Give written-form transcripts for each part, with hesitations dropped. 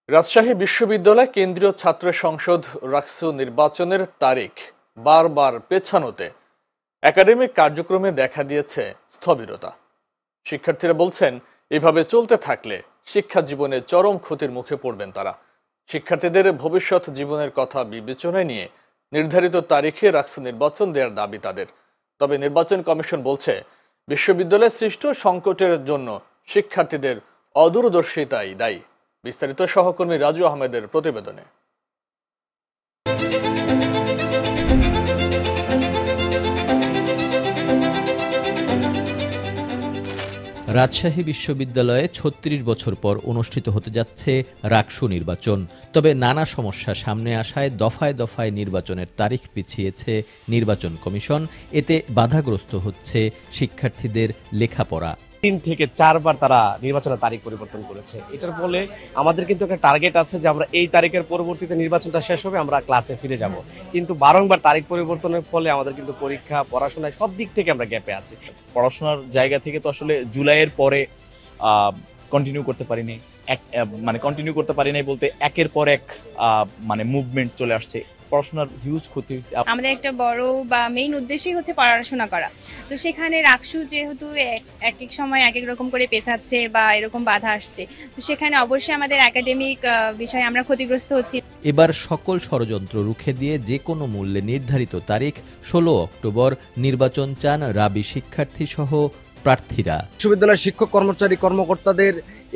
রাজশাহী বিশ্ববিদ্যালয় কেন্দ্রীয় ছাত্র সংসদ রাকসু নির্বাচনের তারিখ বারবার পেছানোতে একাডেমিক কার্যক্রমে দেখা দিয়েছে স্থবিরতা। শিক্ষার্থীরা বলছেন, এভাবে চলতে থাকলে শিক্ষা জীবনে চরম ক্ষতির মুখে পড়বেন তারা। শিক্ষার্থীদের ভবিষ্যৎ জীবনের কথা বিবেচনায় নিয়ে নির্ধারিত তারিখে রাকসু নির্বাচন দেওয়ার দাবি তাদের। তবে নির্বাচন কমিশন বলছে, বিশ্ববিদ্যালয়ে সৃষ্ট সংকটের জন্য শিক্ষার্থীদের অদূরদর্শিতাই দায়ী। বিস্তারিত সহকর্মী রাজু আহমেদের প্রতিবেদনে। রাজশাহী বিশ্ববিদ্যালয়ে ৩৬ বছর পর অনুষ্ঠিত হতে যাচ্ছে রাকসু নির্বাচন। তবে নানা সমস্যা সামনে আসায় দফায় দফায় নির্বাচনের তারিখ পিছিয়েছে নির্বাচন কমিশন। এতে বাধাগ্রস্ত হচ্ছে শিক্ষার্থীদের লেখাপড়া। ৩ থেকে ৪ বার তারা নির্বাচনের তারিখ পরিবর্তন করেছে। এটার ফলে আমাদের কিন্তু একটা টার্গেট আছে যে আমরা এই তারিখের পরবর্তীতে নির্বাচনটা শেষ হবে, আমরা ক্লাসে ফিরে যাব। কিন্তু বারংবার তারিখ পরিবর্তনের ফলে আমাদের কিন্তু পরীক্ষা, পড়াশোনায় সব দিক থেকে আমরা গ্যাপে আছি। পড়াশোনার জায়গা থেকে তো আসলে জুলাইয়ের পরে কন্টিনিউ করতে পারিনি। কন্টিনিউ করতে পারি নাই বলতে একের পর এক মুভমেন্ট চলে আসছে। পড়াশোনার হিউজ ক্ষতি হয়েছে। আমাদের একটা বড় বা মেইন উদ্দেশ্যই হচ্ছে পড়াশোনা করা। তো সেখানে রাকসু যেহেতু এক এক সময় এক এক রকম করে পেছাচ্ছে বা এরকম বাধা আসছে, তো সেখানে অবশ্যই আমাদের একাডেমিক বিষয়ে আমরা ক্ষতিগ্রস্ত হচ্ছি। এবার সকল ষড়যন্ত্র রুখে দিয়ে যে কোনো মূল্যে নির্ধারিত তারিখ ১৬ অক্টোবর নির্বাচন চান রাবি শিক্ষার্থী সহ প্রার্থীরা। বিশ্ববিদ্যালয়ের শিক্ষক, কর্মচারী, কর্মকর্তাদের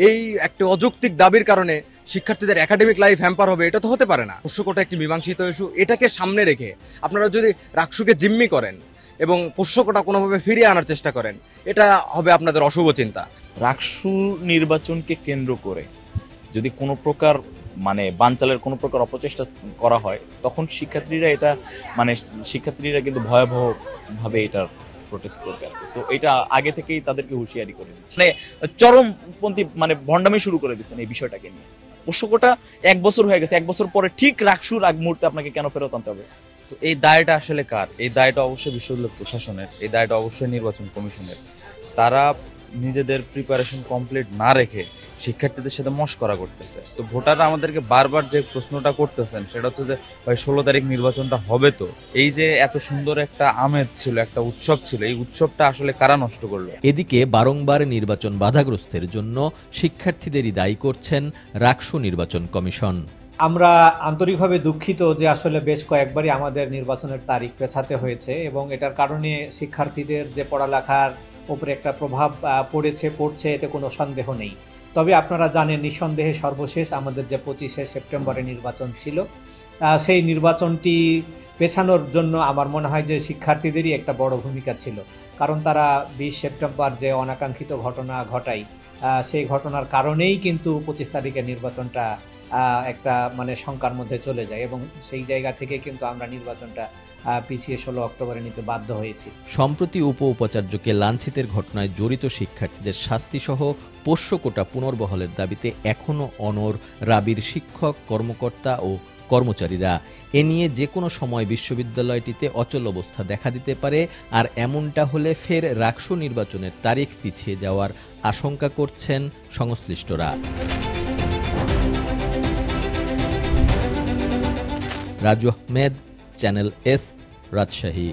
এই একটা অযৌক্তিক দাবির কারণে শিক্ষার্থীদের একাডেমিক লাইফ হ্যাম্পার হবে, এটা তো হতে পারে না। পোষ্যকোটা একটি মীমাংসিত ইস্যু, এটাকে সামনে রেখে আপনারা যদি রাকসুকে জিম্মি করেন এবং পোষ্যকোটা কোনোভাবে ফিরিয়ে আনার চেষ্টা করেন, এটা হবে আপনাদের অশুভ চিন্তা। রাকসু নির্বাচনকে কেন্দ্র করে যদি কোনো প্রকার বানচালের কোনো প্রকার অপচেষ্টা করা হয়, তখন শিক্ষার্থীরা কিন্তু ভয়াবহ ভাবে এটার প্রোটেস্ট করবে। সো এটা আগে থেকেই তাদেরকে হুঁশিয়ারি করে দিচ্ছে, চরমপন্থী ভণ্ডামি শুরু করে দিচ্ছেন এই বিষয়টাকে নিয়ে। পোষ্যকোটা ১ বছর হয়ে গেছে, ১ বছর পরে ঠিক রাকসুর আগ মুহূর্তে আপনাকে কেন ফেরত আনতে হবে? তো এই দায়টা আসলে কার? এই দায়টা অবশ্যই বিশ্ববিদ্যালয় প্রশাসনের, এই দায়টা অবশ্যই নির্বাচন কমিশনের। তারা নিজেদের প্রিপারেশন কমপ্লিট না রেখে শিক্ষার্থীদের সাথে মশকরা করতেছে। তো ভোটাররা আমাদেরকে বারবার যে প্রশ্নটা করতেছেন সেটা হচ্ছে যে ভাই ১৬ তারিখ নির্বাচনটা হবে তো? এই যে এত সুন্দর একটা আমেজ ছিল, একটা উৎসব ছিল, এই উৎসবটা আসলে কারা নষ্ট করলো? এদিকে বারংবার নির্বাচন বাধাগ্রস্তের জন্য শিক্ষার্থীদেরই দায়ী করছেন রাকসু নির্বাচন কমিশন। আমরা আন্তরিকভাবে দুঃখিত যে আসলে বেশ কয়েকবারই আমাদের নির্বাচনের তারিখ পেছাতে হয়েছে এবং এটার কারণে শিক্ষার্থীদের যে পড়ালেখার উপরে একটা প্রভাব পড়ছে, এতে কোনো সন্দেহ নেই। তবে আপনারা জানেন, নিঃসন্দেহে সর্বশেষ আমাদের যে ২৫শে সেপ্টেম্বরে নির্বাচন ছিল, সেই নির্বাচনটি পেছানোর জন্য আমার মনে হয় যে শিক্ষার্থীদেরই একটা বড় ভূমিকা ছিল। কারণ তারা ২০ সেপ্টেম্বর যে অনাকাঙ্ক্ষিত ঘটনা ঘটায়, সেই ঘটনার কারণেই কিন্তু ২৫ তারিখের নির্বাচনটা একটা শঙ্কার মধ্যে চলে যায় এবং সেই জায়গা থেকে কিন্তু আমরা নির্বাচনটা পিছিয়ে ১৬ অক্টোবরে নিতে বাধ্য হয়েছি। সম্প্রতি উপাচার্যকে লাঞ্ছিতের ঘটনায় জড়িত শিক্ষার্থীদের শাস্তিসহ পোষ্যকোটা পুনর্বহালের দাবিতে এখনও অনড় রাবির শিক্ষক, কর্মকর্তা ও কর্মচারীরা। এ নিয়ে যে কোনো সময় বিশ্ববিদ্যালয়টিতে অচল অবস্থা দেখা দিতে পারে, আর এমনটা হলে ফের রাকসু নির্বাচনের তারিখ পিছিয়ে যাওয়ার আশঙ্কা করছেন সংশ্লিষ্টরা। Raju Ahmed, channel S, Rajshahi.